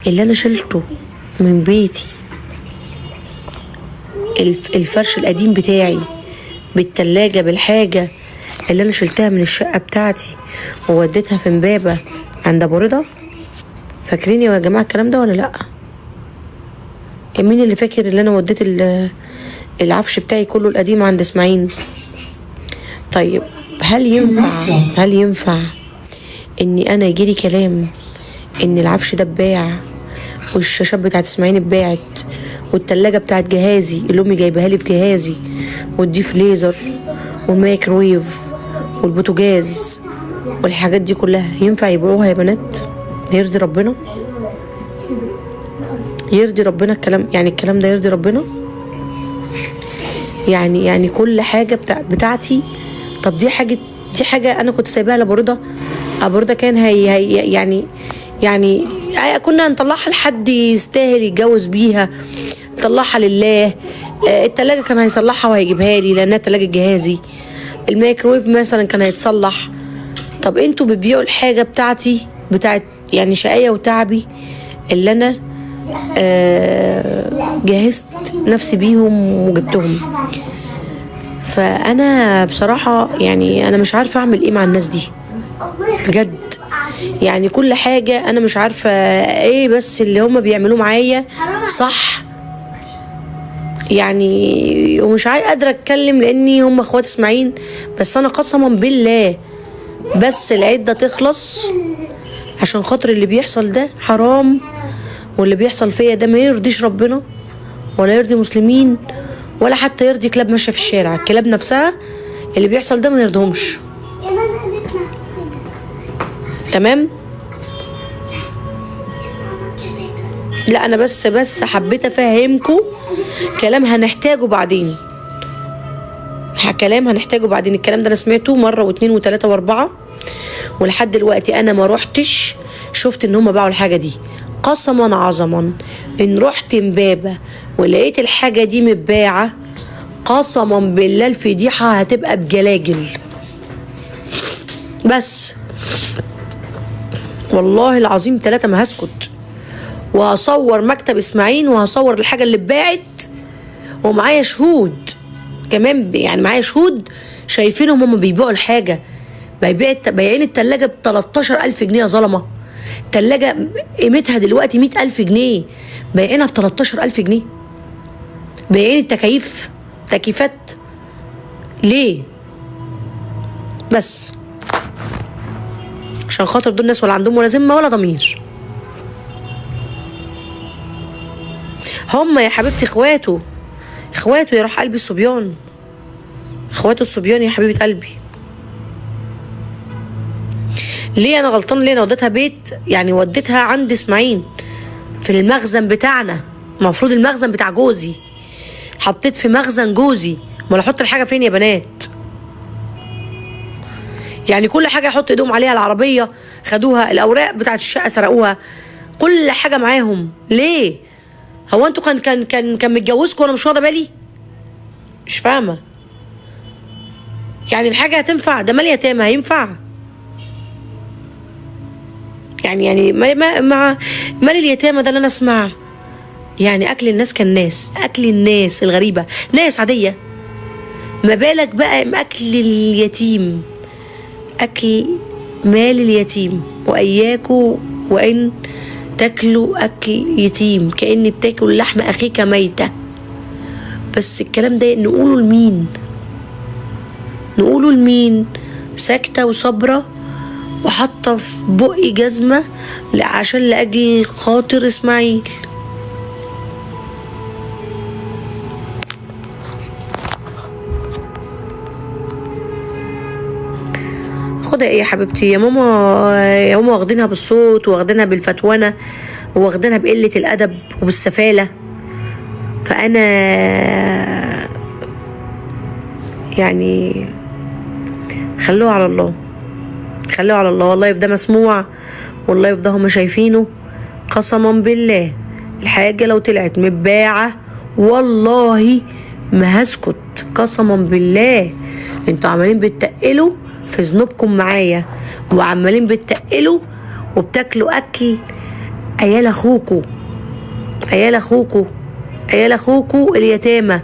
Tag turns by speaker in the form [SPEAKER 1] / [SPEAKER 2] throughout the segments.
[SPEAKER 1] اللي انا شلته من بيتي، الفرش القديم بتاعي بالتلاجة بالحاجة اللي انا شلتها من الشقة بتاعتي ووديتها في امبابة عند ابو رضا. فاكرين يا جماعة الكلام ده ولا لا؟ مين اللي فاكر اللي انا وديت العفش بتاعي كله القديم عند اسماعيل؟ طيب هل ينفع اني انا يجيلي كلام ان العفش ده اتباع والشاشات بتاعت اسماعيل اتباعت والتلاجة بتاعت جهازي اللي امي جايبها لي في جهازي والديف ليزر والميكرويف والبوتاجاز والحاجات دي كلها ينفع يبيعوها يا بنات؟ يرضي ربنا؟ يرضي ربنا الكلام؟ يعني الكلام ده يرضي ربنا؟ يعني كل حاجة بتاعتي. طب دي حاجة انا كنت سايباها لابو رضا. ابو رضا كان هي يعني كنا نطلعها لحد يستاهل يتجوز بيها، نطلعها لله. التلاجة كان هيصلحها وهيجيبها لي لانها تلاجة جهازي. الميكرويف مثلا كان هيتصلح. طب انتوا بتبيعوا الحاجة بتاعتي بتاعت يعني شقاية وتعبي اللي انا جهزت نفسي بيهم وجبتهم. فانا بصراحة يعني انا مش عارفة اعمل ايه مع الناس دي بجد. يعني كل حاجة انا مش عارفة ايه بس اللي هم بيعملوه معايا صح يعني. ومش قادرة اتكلم لاني هم اخوات اسماعيل، بس انا قسما بالله بس العدة تخلص عشان خاطر اللي بيحصل ده حرام. واللي بيحصل فيا ده ما يرضيش ربنا ولا يرضي مسلمين ولا حتى يرضي كلاب ماشيه في الشارع. الكلاب نفسها اللي بيحصل ده ما يرضيهمش. تمام؟ لا انا بس حبيت افهمكم كلام هنحتاجه بعدين. كلام هنحتاجه بعدين. الكلام ده انا سمعته مره واثنين وثلاثه واربعه ولحد دلوقتي انا ما روحتش شفت ان هم باعوا الحاجه دي. قسما عظما ان رحت امبابه ولقيت الحاجه دي متباعه قسما بالله الفضيحه هتبقى بجلاجل. بس والله العظيم 3 ما هسكت، وهصور مكتب اسماعيل وهصور الحاجه اللي اتباعت ومعايا شهود كمان. يعني معايا شهود شايفينهم هم بيبيعوا الحاجه. بايعين التلاجة ب13,000 جنيه يا ظلمه. تلاجة قيمتها دلوقتي 100,000 جنيه بايعينها ب13,000 جنيه. بايعين التكييف تكييفات ليه؟ بس عشان خاطر دول الناس ولا عندهم ولا ذمه ولا ضمير. هم يا حبيبتي اخواته يا روح قلبي الصبيان، اخواته الصبيان يا حبيبه قلبي. ليه انا غلطان؟ ليه انا وديتها بيت؟ يعني وديتها عند اسماعيل في المخزن بتاعنا. المفروض المخزن بتاع جوزي حطيت في مخزن جوزي. امال احط الحاجه فين يا بنات؟ يعني كل حاجه يحط ايدهم عليها. العربيه خدوها، الاوراق بتاعت الشقه سرقوها، كل حاجه معاهم. ليه؟ هو انتوا كان متجوزكم وانا مش واخده بالي؟ مش فاهمه. يعني الحاجه هتنفع؟ ده مال يتامى هينفع؟ يعني مع مال اليتامى ده اللي انا اسمع. يعني اكل الناس كان ناس، اكل الناس الغريبه ناس عاديه، ما بالك بقى اكل اليتيم، اكل مال اليتيم. واياكوا وان تاكلوا اكل يتيم كأن بتاكل لحم اخيك ميته. بس الكلام ده نقوله لمين؟ ساكته وصابره وحاطه في بقي جزمه عشان لاجل خاطر اسماعيل. خدها ايه يا حبيبتي؟ يا ماما واخدينها بالصوت واخدينها بالفتوانه واخدينها بقله الادب وبالسفاله. فانا يعني خلوها على الله، خلوها على الله. والله في ده مسموع، والله في ده هما شايفينه. قسما بالله الحاجه لو طلعت متباعه والله ما هسكت. قسما بالله انتوا عمالين بتتقلوا في ذنوبكم معايا وعمالين بتتقلوا وبتاكلوا اكل عيال اخوكوا، عيال اخوكوا، عيال اخوكوا اليتامى.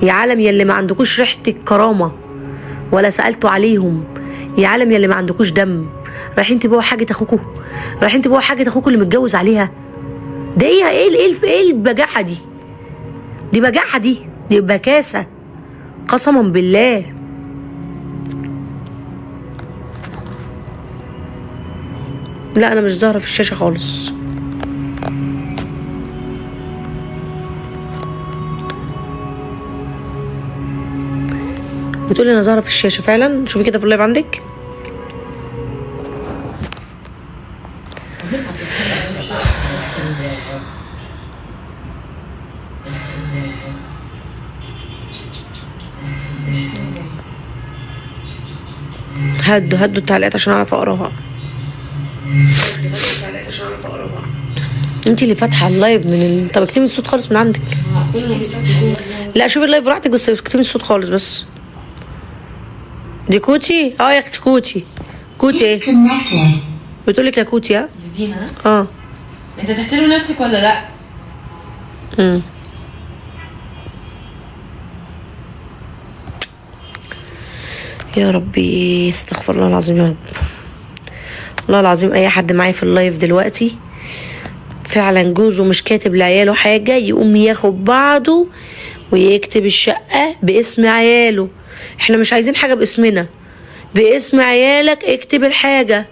[SPEAKER 1] يا عالم يلي ما عندكوش ريحة الكرامة ولا سألتوا عليهم، يا عالم يلي ما عندكوش دم، رايحين تبيعوا حاجة اخوكوا، رايحين تبيعوا حاجة اخوكوا اللي متجوز عليها. ده ايه البجاحة دي؟ دي بجاحة، دي بكاسة قسما بالله. لا انا مش ظاهرة في الشاشة خالص. بتقولي انا ظاهرة في الشاشة فعلا؟ شوفي كده في اللايف عندك. هدوا التعليقات عشان اعرف اقراها. انت اللي فاتحه اللايف من طب اكتمي الصوت خالص من عندك. لا شوفي اللايف براحتك بس اكتمي الصوت خالص بس. دي كوتي؟ يا اختي كوتي. كوتي ايه؟ بتقولك يا كوتي. ها
[SPEAKER 2] دينا
[SPEAKER 1] انت
[SPEAKER 2] تحترم نفسك ولا لا؟
[SPEAKER 1] يا ربي استغفر الله العظيم يا رب. والله العظيم اي حد معايا في اللايف دلوقتي فعلا جوزه مش كاتب لعياله حاجه يقوم ياخد بعضه ويكتب الشقه باسم عياله. احنا مش عايزين حاجه باسمنا، باسم عيالك اكتب الحاجه،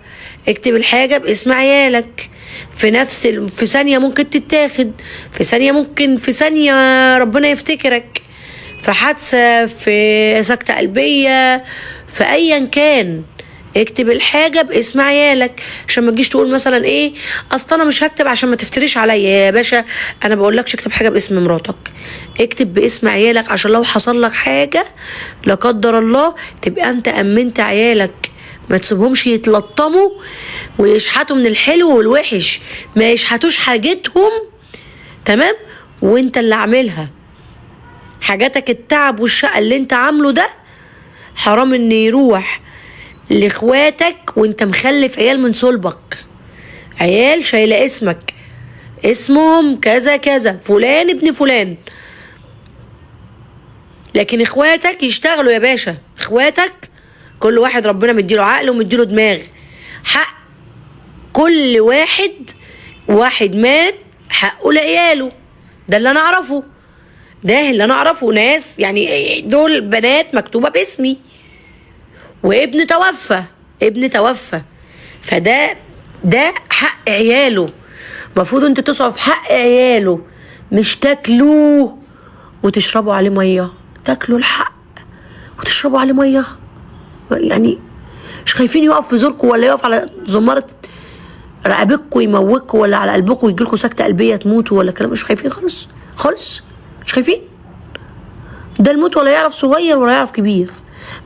[SPEAKER 1] اكتب الحاجه باسم عيالك. في ثانيه ممكن تتاخد، في ثانيه ربنا يفتكرك، في حادثه، في سكتة قلبيه، في ايا كان. اكتب الحاجه باسم عيالك عشان ما تجيش تقول مثلا ايه اصل انا مش هكتب عشان ما تفتريش عليا. يا باشا انا بقولكش اكتب حاجه باسم مراتك، اكتب باسم عيالك عشان لو حصل لك حاجه لا قدر الله تبقى انت امنت عيالك. ما تسيبهمش يتلطموا ويشحتوا من الحلو والوحش، ما يشحتوش حاجتهم. تمام؟ وانت اللي عاملها حاجاتك، التعب والشقه اللي انت عامله ده حرام ان يروح لاخواتك وانت مخلف عيال من صلبك، عيال شايله اسمك، اسمهم كذا كذا فلان ابن فلان. لكن اخواتك يشتغلوا يا باشا، اخواتك كل واحد ربنا مديله عقل ومديله دماغ، حق كل واحد مات حقه لعياله. ده اللي انا اعرفه، ناس يعني دول بنات مكتوبه باسمي وابن توفى، فده حق عياله. المفروض انتوا تسعوا في حق عياله، مش تاكلوه وتشربوا عليه ميه. تاكلوا الحق وتشربوا عليه ميه، يعني مش خايفين يقف في زوركم ولا يقف على زمارة رقبتكم يموتكم ولا على قلبكم يجيلكم سكتة قلبية تموتوا ولا كلام؟ مش خايفين خالص مش خايفين. ده الموت ولا يعرف صغير ولا يعرف كبير،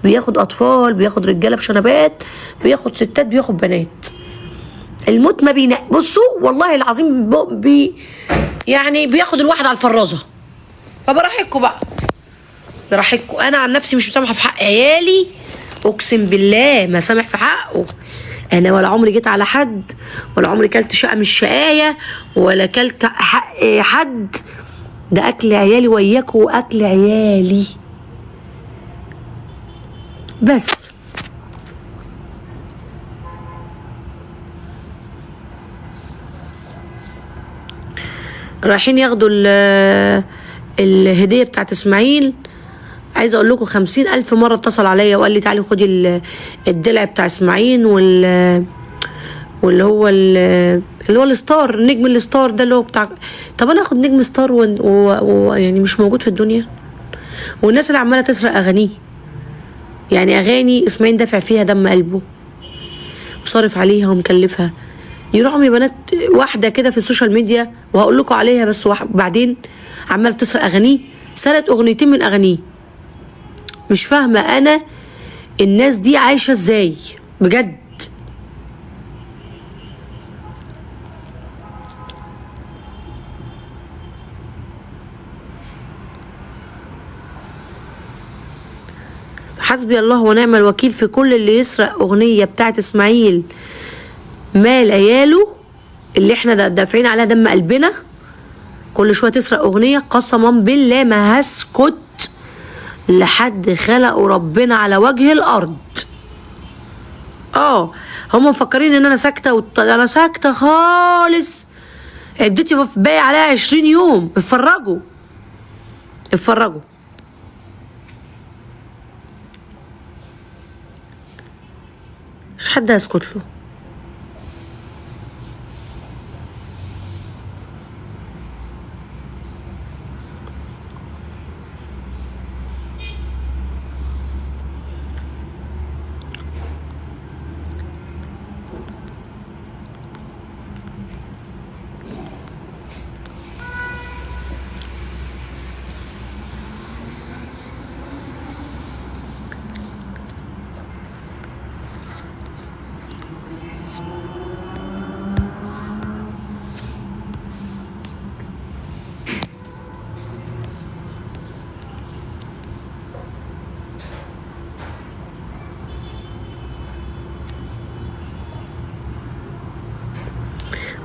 [SPEAKER 1] بياخد اطفال، بياخد رجاله بشنبات، بياخد ستات، بياخد بنات. الموت ما بصوا والله العظيم يعني بياخد الواحد على الفرازه. فبراحتكم بقى، براحتكم. انا عن نفسي مش مسامحه في حق عيالي، اقسم بالله ما سامح في حقه. انا ولا عمري جيت على حد، ولا عمري كلت شقه من الشقايه، ولا كلت حق حد. ده اكل عيالي وياكم واكل عيالي بس. رايحين ياخدوا الهدية بتاعت اسماعيل. عايزه اقول لكم 50,000 مرة اتصل عليا وقال لي تعالي خدي الدلع بتاع اسماعيل واللي هو الستار، نجم الستار ده اللي هو بتاع. طب انا اخد نجم ستار يعني مش موجود في الدنيا؟ والناس اللي عماله تسرق اغانيه، يعني اغاني اسماعيل دافع فيها دم قلبه وصارف عليها ومكلفها. يروحوا يا بنات واحده كده في السوشيال ميديا وهقول لكم عليها بس بعدين، عماله بتسرق اغانيه، سرقت اغنيتين من اغانيه. مش فاهمه انا الناس دي عايشه ازاي بجد. حسبي الله ونعم الوكيل في كل اللي يسرق اغنيه بتاعت اسماعيل مال عياله اللي احنا دافعين عليها دم قلبنا كل شويه تسرق اغنيه، قسما بالله ما هسكت لحد خلقوا ربنا على وجه الارض. هم مفكرين ان انا ساكته انا ساكته خالص. عدتي باقي عليها 20 يوم. اتفرجوا اتفرجوا. مش حد هيسكت له.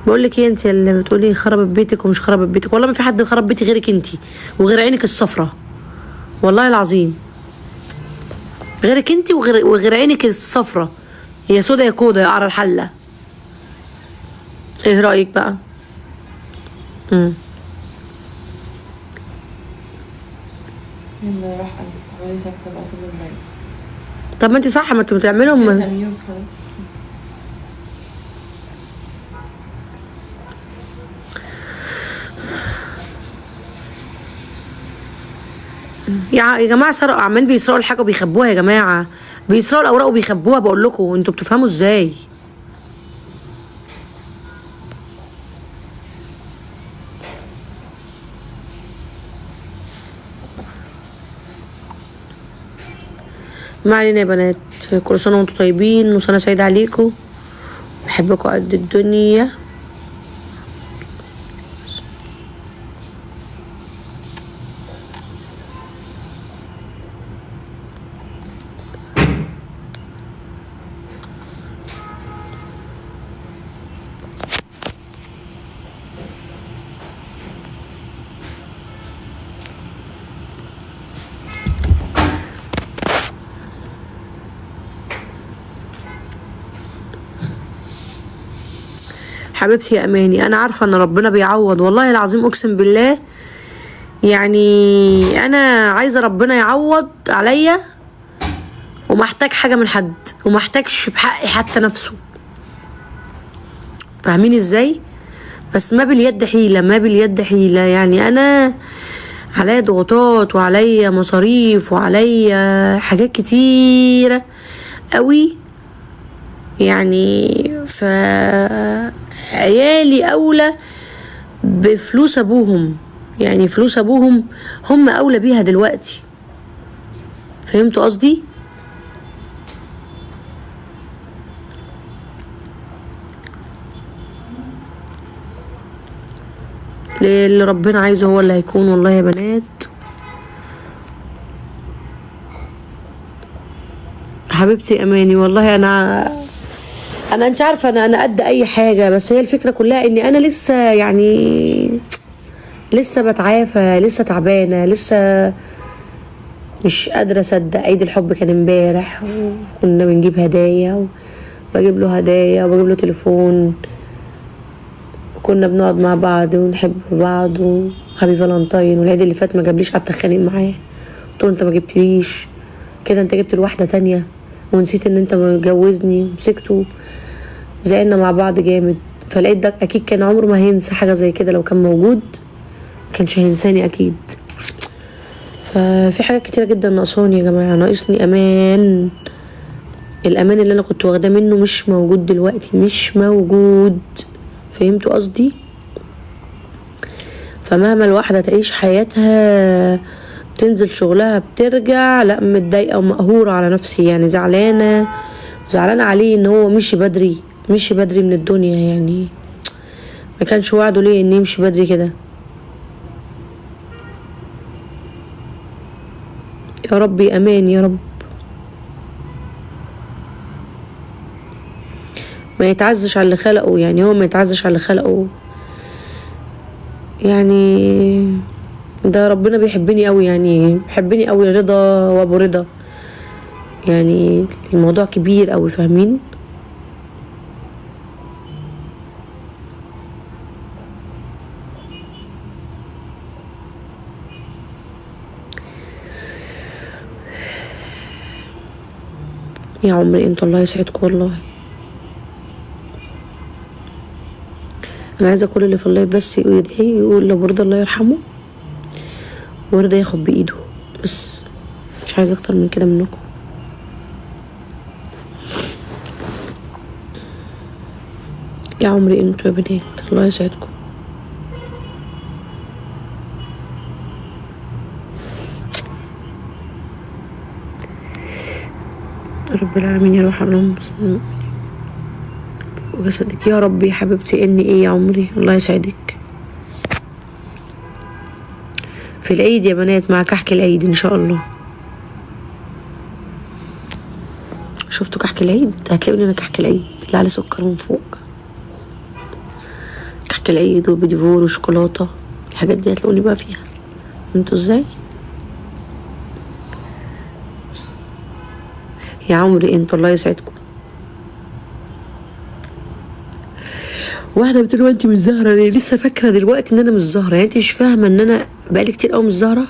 [SPEAKER 1] بقول لك ايه، انت اللي بتقولي خربت بيتك ومش خربت بيتك، والله ما في حد خرب بيتي غيرك انت وغير عينك الصفرة، والله العظيم غيرك انت وغير عينك الصفرة، يا سودا يا كودا يا قرا الحلة. ايه رأيك بقى؟
[SPEAKER 2] يلا راح عمالي ساكتة بقى طول الليل.
[SPEAKER 1] طب ما انت صح، ما انتوا بتعملوا يا جماعه سرقوا اعمال، بيسرقوا الحاجه وبيخبوها، يا جماعه بيسرقوا الاوراق وبيخبوها. بقول لكم انتوا بتفهموا ازاي؟ ما علينا يا بنات، كل سنه وانتم طيبين وسنه سعيده عليكم، بحبكم قد الدنيا. حبيبتي يا اماني، انا عارفه ان ربنا بيعوض، والله العظيم اقسم بالله. يعني انا عايزه ربنا يعوض عليا، ومحتاج حاجه من حد، ومحتاجش بحقي حتى نفسه. فاهمين ازاي؟ بس ما باليد حيله، ما باليد حيله. يعني انا عليا ضغوطات وعليا مصاريف وعليا حاجات كتيره قوي، يعني فعيالي اولى بفلوس ابوهم، يعني فلوس ابوهم هم اولى بيها دلوقتي. فهمتوا قصدي؟ اللي ربنا عايزه هو اللي هيكون، والله يا بنات. حبيبتي اماني، والله انا انت عارفه انا قد اي حاجه، بس هي الفكره كلها اني انا لسه، يعني لسه بتعافى، لسه تعبانه، لسه مش قادره اصدق. عيد الحب كان امبارح وكنا بنجيب هدايا، وبجيب له هدايا وبجيب له تليفون، وكنا بنقعد مع بعض ونحب بعض، وهابي فالنتاين. والعيد اللي فات ما جابليش، قعدت اتخانق معاه، قلت له انت ما جبتليش كده، انت جبت لواحده تانية ونسيت ان انت متجوزني. ومسكته زعلنا مع بعض جامد. فلقيت ده اكيد كان عمره ما هينسى حاجه زي كده، لو كان موجود كانش هينساني اكيد. ففي حاجات كتيره جدا ناقصاني يا جماعه، ناقصني امان. الامان اللي انا كنت واخداه منه مش موجود دلوقتي، مش موجود. فهمتوا قصدي؟ فمهما الواحده تعيش حياتها، تنزل شغلها، بترجع لا متضايقه ومقهوره على نفسي، يعني زعلانه عليه ان هو مشي بدري من الدنيا. يعني ما كانش وعده ليه ان يمشي بدري كده؟ يا رب يا امان يا رب. ما يتعزش على اللي خلقه، يعني هو ما يتعزش على اللي خلقه. يعني ده ربنا بيحبني قوي، يعني بيحبني قوي، رضا وابو رضا. يعني الموضوع كبير قوي، فاهمين؟ يا عمري انتوا الله يسعدكم والله. انا عايزه كل اللي في اللايف بس يدعي يقول لابو رضا الله يرحمه، ورضا ياخد بايده بس، مش عايزه اكتر من كده منكم. يا عمري انتوا يا بنات الله يسعدكم. رب العالمين يا روح اللهم بسم الله وجسدك يا رب. يا حبيبتي اني ايه يا عمري الله يسعدك. في العيد يا بنات مع كحك العيد ان شاء الله. شفتوا كحك العيد؟ هتلاقوا لنا كحك العيد اللي عليه سكر من فوق، كحك العيد وبيديفور وشوكولاته، الحاجات دي هتلاقوني بقى فيها. انتوا ازاي يا عمري انتوا الله يسعدكم. واحده بتقول انت مش زهره ليه؟ لسه فاكره دلوقتي ان انا مش زهره؟ يعني انت مش فاهمه ان انا بقالي كتير قوي مش زهره.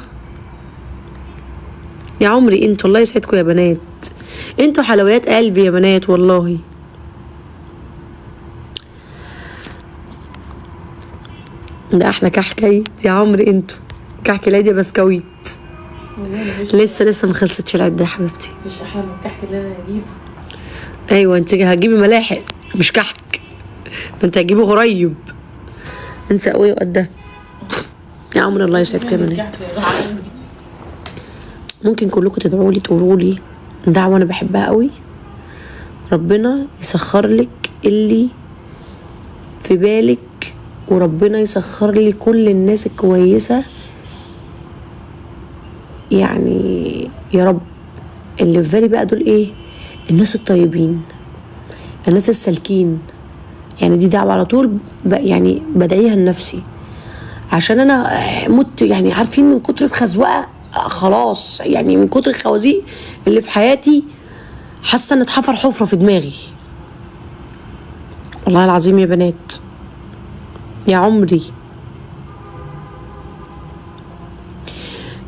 [SPEAKER 1] يا عمري انتوا الله يسعدكم يا بنات، انتوا حلويات قلبي يا بنات والله. ده احلى كحك عيد يا عمري انتوا، كحك العيد يا بسكويت. لسه ما خلصتش العيد ده يا حبيبتي.
[SPEAKER 2] مفيش احلى من الكحك اللي انا هجيبه.
[SPEAKER 1] ايوه انت هتجيبي ملاحق مش كحك، ده انت هتجيبي غريب. انت قويه وقدها يا عمري الله يسعدكم يا بنات. ممكن كلكم تدعوا لي تقولوا لي دعوه انا بحبها قوي، ربنا يسخر لك اللي في بالك، وربنا يسخر لي كل الناس الكويسه، يعني يا رب. اللي في بالي بقى دول ايه؟ الناس الطيبين، الناس السالكين. يعني دي دعوه على طول يعني بدعيها لنفسي، عشان انا مت يعني عارفين من كتر الخزوقه خلاص، يعني من كتر الخوازيق اللي في حياتي حاسه ان اتحفر حفره في دماغي والله العظيم يا بنات. يا عمري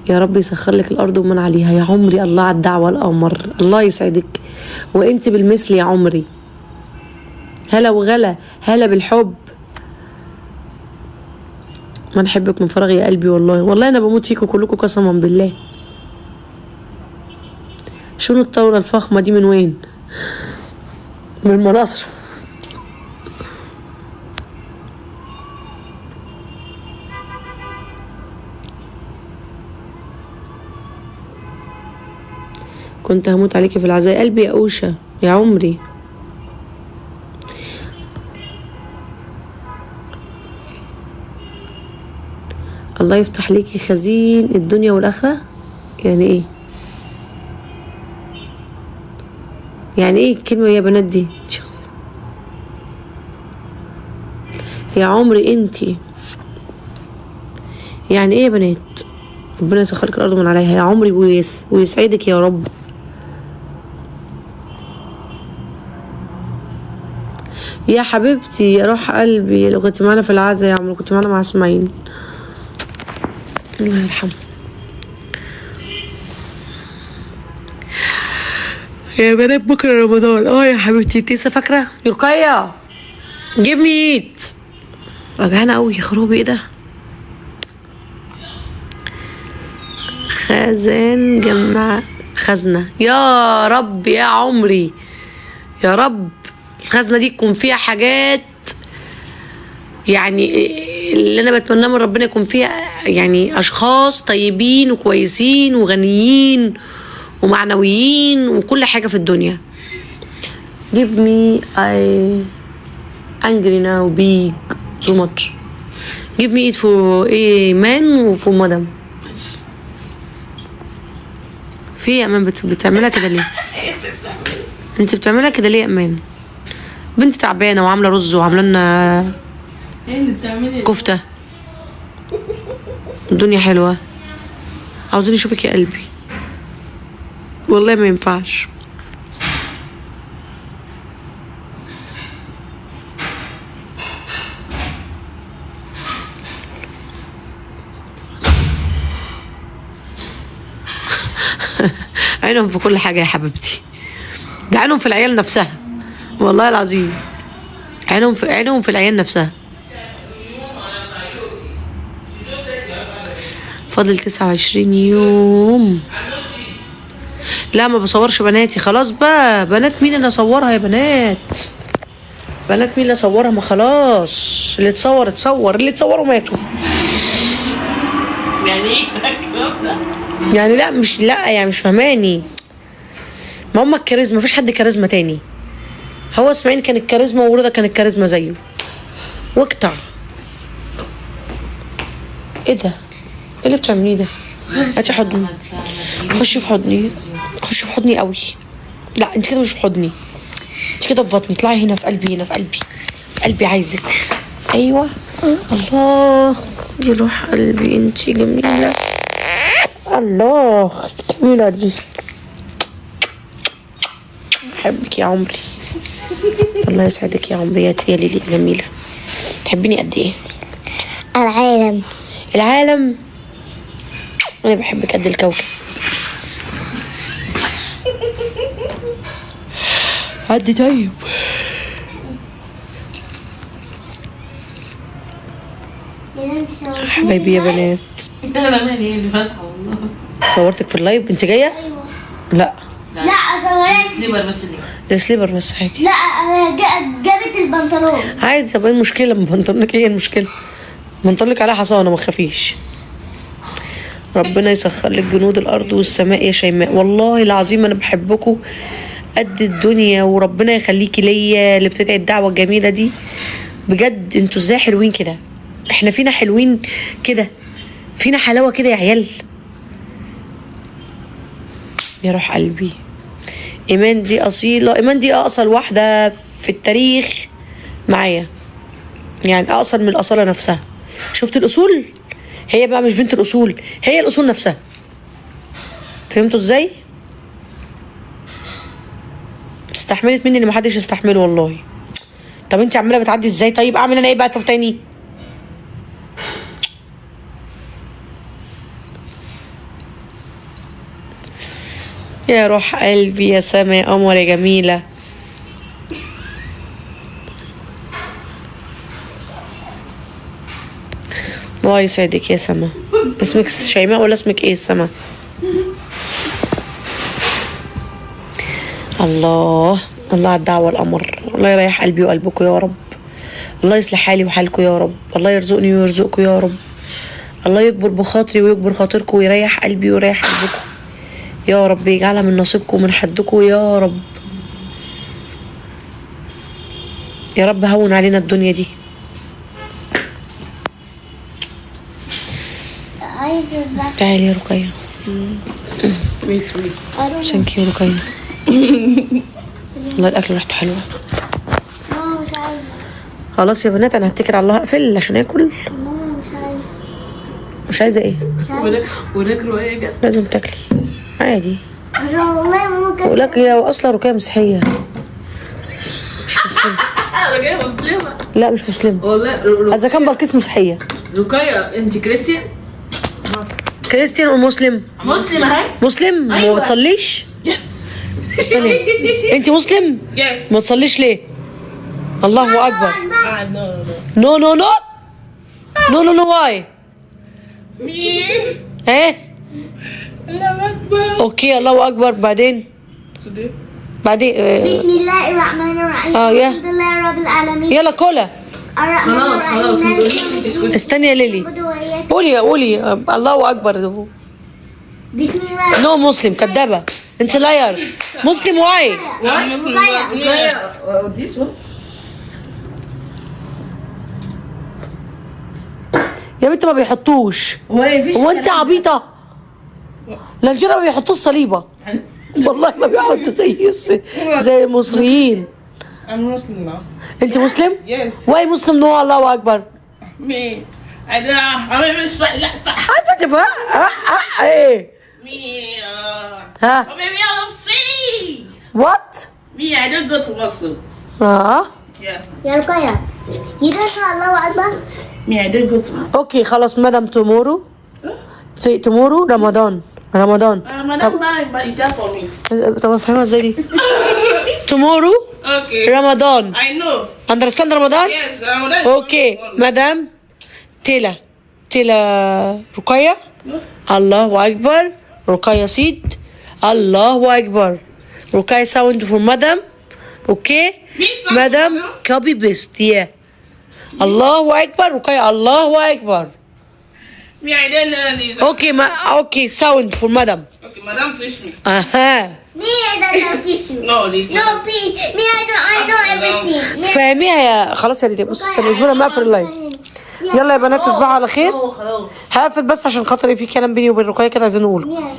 [SPEAKER 1] يا رب يسخر لك الارض ومن عليها يا عمري. الله على الدعوه القمر، الله يسعدك وانت بالمثل يا عمري. هلا وغلا، هلا بالحب. ما نحبك من فراغ يا قلبي والله. والله انا بموت فيكم كلكم قسما بالله. شنو الطاوله الفخمه دي من وين؟ من المناصر. كنت هموت عليكي في العزاء قلبي يا اوشا يا عمري. الله يفتح ليكي خزين الدنيا والاخره. يعني ايه؟ يعني ايه الكلمه يا بنات دي؟ يا عمري انتي يعني ايه يا بنات؟ ربنا يسخرك الارض من عليها يا عمري ويسعدك يا رب. يا حبيبتي يا روح قلبي، لو كنت معانا في العزا يا عمري كنت معانا مع اسماعيل الله يرحمه. يا بنات بكره رمضان. يا حبيبتي انت لسه فاكره؟ يرقيه جيب مي ايت وجعانه قوي يا خروبي. ايه ده؟ خزان جمع خزنه يا رب يا عمري، يا رب الخزنه دي تكون فيها حاجات، يعني اللي انا بتمناه من ربنا يكون فيها يعني اشخاص طيبين وكويسين وغنيين ومعنويين وكل حاجه في الدنيا. give me I angry now big too much. give me it for a man وفور مدام. في يا امان بتعملها كده ليه؟ انت بتعملها كده ليه يا امان؟ بنت تعبانه وعامله رز وعامله لنا
[SPEAKER 2] ايه اللي بتعملي؟
[SPEAKER 1] كفته. الدنيا حلوه. عاوزين اشوفك يا قلبي. والله ما ينفعش. عينهم في كل حاجه يا حبيبتي. ده عينهم في العيال نفسها. والله العظيم عينهم في العيال نفسها. فاضل 29 يوم. لا ما بصورش بناتي خلاص بقى. بنات مين اللي اصورها يا بنات؟ بنات مين اللي اصورها؟ ما خلاص اللي اتصور اتصور، اللي اتصوروا ماتوا.
[SPEAKER 2] يعني ايه الكلام ده؟
[SPEAKER 1] يعني لا يعني مش فهماني. ما هم الكاريزما، مفيش حد كاريزما تاني. هو اسماعيل كان الكاريزما ورضا كان الكاريزما زيه. واقطع. ايه ده؟ ايه اللي بتعمليه ده؟ هاتي حضني. خشي في حضني. خشي في حضني قوي. لا انت كده مش في حضني. انت كده في بطني. اطلعي هنا في قلبي، هنا في قلبي. قلبي عايزك. ايوه. الله دي روح قلبي، انت جميله. الله جميله دي. بحبك يا عمري. الله يسعدك يا عمري يا ليلي جميله. تحبيني قد ايه؟
[SPEAKER 3] العالم.
[SPEAKER 1] العالم. انا بحبك قد الكوكب. عدي طيب. حبايبي يا بنات.
[SPEAKER 2] انا مالي اللي فاتحه والله.
[SPEAKER 1] صورتك في اللايف انت جايه؟ لا
[SPEAKER 3] لا صورت
[SPEAKER 2] سليبر بس اللي
[SPEAKER 1] السليبر بس عادي.
[SPEAKER 3] لا انا جابت البنطلون
[SPEAKER 1] عادي. طب ايه المشكله؟ بنطلونك ايه المشكله؟ بنطلونك عليها حصانه ما تخافيش. ربنا يسخر لك جنود الارض والسماء يا شيماء. والله العظيم انا بحبكم قد الدنيا، وربنا يخليكي ليا اللي بتدعي الدعوه الجميله دي. بجد انتوا ازاي حلوين كده؟ احنا فينا حلوين كده، فينا حلاوه كده يا عيال. يا روح قلبي. ايمان دي اصيله. ايمان دي اقصر واحده في التاريخ معايا، يعني اقصر من الاصاله نفسها. شفت الاصول؟ هي بقى مش بنت الاصول، هي الاصول نفسها. فهمتوا ازاي؟ استحملت مني اللي محدش يستحمله والله. طب انت عماله بتعدي ازاي؟ طيب اعمل انا ايه بقى؟ طب تاني يا روح قلبي يا سما يا قمر يا جميله. الله يسعدك يا سما. اسمك شيماء ولا اسمك ايه سما؟ الله الله على الدعوة القمر. الله يريح قلبي وقلبكم يا رب. الله يصلح حالي وحالكم يا رب. الله يرزقني ويرزقكم يا رب. الله يكبر بخاطري ويكبر خاطركم ويريح قلبي ويريح قلبكم يا رب. يجعلها من نصيبكم ومن حدكم يا رب. يا رب هون علينا الدنيا دي. تعالي يا رقية. ثانك يو رقية. والله الاكل ريحته حلوه.
[SPEAKER 3] مش عايزة.
[SPEAKER 1] خلاص يا بنات انا هتكل على الله اقفل عشان اكل.
[SPEAKER 3] مش عايزة.
[SPEAKER 1] مش عايزه ايه؟
[SPEAKER 2] وناكلوا ايه جد؟
[SPEAKER 1] لازم تاكلي عادي.
[SPEAKER 3] والله ممكن.
[SPEAKER 1] بقول لك هي اصلا رقية مسيحيه مش مسلمه.
[SPEAKER 2] رقية مسلمة؟
[SPEAKER 1] لا مش مسلمه
[SPEAKER 2] والله.
[SPEAKER 1] اذا كان بلقيس مسيحيه.
[SPEAKER 2] رقية انت كريستيان؟
[SPEAKER 1] كريستيان ومسلم.
[SPEAKER 2] مسلم اهي.
[SPEAKER 1] مسلم
[SPEAKER 2] أيوة.
[SPEAKER 1] وما بتصليش؟
[SPEAKER 2] يس.
[SPEAKER 1] استني انت مسلم؟
[SPEAKER 2] يس.
[SPEAKER 1] ما تصليش ليه؟ الله اكبر.
[SPEAKER 2] نو
[SPEAKER 1] نو نو نو نو نو نو واي؟
[SPEAKER 2] مين؟
[SPEAKER 1] ايه؟
[SPEAKER 2] الله اكبر.
[SPEAKER 1] اوكي الله اكبر. بعدين بعدين
[SPEAKER 3] بسم الله الرحمن الرحيم.
[SPEAKER 1] يا
[SPEAKER 3] الحمد لله رب العالمين.
[SPEAKER 1] يلا كولا.
[SPEAKER 3] الرحمن
[SPEAKER 2] خلاص خلاص ما
[SPEAKER 3] الرحيم.
[SPEAKER 2] تقوليش انت اسكتي.
[SPEAKER 1] استني يا ليلي. قولي الله اكبر.
[SPEAKER 3] بسم الله.
[SPEAKER 1] نو مسلم كدابه. انت لاير. مسلم واي؟
[SPEAKER 2] رقية. This one.
[SPEAKER 1] يا بنت ما بيحطوش. هو انت عبيطه؟ الجيرة ما بيحطوش صليبه. والله ما بيحطوا زي المصريين.
[SPEAKER 2] I'm Muslim now.
[SPEAKER 1] انت مسلم؟
[SPEAKER 2] Yes.
[SPEAKER 1] واي مسلم نو الله اكبر.
[SPEAKER 2] Me. I don't. I'm a Muslim.
[SPEAKER 1] عارفه ايه
[SPEAKER 2] Me.
[SPEAKER 1] ها
[SPEAKER 2] Oh, baby, I'm free.
[SPEAKER 1] وات
[SPEAKER 2] Me, I don't go to mosque.
[SPEAKER 1] اه
[SPEAKER 2] Yeah.
[SPEAKER 3] يا رقية you don't know الله أكبر.
[SPEAKER 2] Me, I don't go to mosque.
[SPEAKER 1] اوكي خلاص مدام تومورو في تومورو رمضان
[SPEAKER 2] Madam, buy hijab for me.
[SPEAKER 1] طب افهمها ازاي دي؟ تومورو
[SPEAKER 2] Okay.
[SPEAKER 1] رمضان
[SPEAKER 2] I know.
[SPEAKER 1] اندرستاند رمضان؟
[SPEAKER 2] Yes, Ramadan.
[SPEAKER 1] اوكي مدام تيلا رقية الله اكبر رقية سيد الله اكبر رقية ساوند فور مدام اوكي مدام كوبي بيست يا الله اكبر رقية الله اكبر
[SPEAKER 2] Me, I don't know this.
[SPEAKER 1] اوكي اوكي ساوند فور مدام
[SPEAKER 2] Okay, Madam, teach me.
[SPEAKER 1] اها
[SPEAKER 3] Me I don't know tissue.
[SPEAKER 2] No, this.
[SPEAKER 3] No please. Me I know everything. Me
[SPEAKER 1] فاهميها يا خلاص يا ليدي بص استنى اصبري ما اقفل اللايف يلا يا بنات تصبحوا على خير
[SPEAKER 2] خلاص.
[SPEAKER 1] هقفل بس عشان خاطر في كلام بيني وبين رقية كده عايزين نقوله
[SPEAKER 3] Yeah.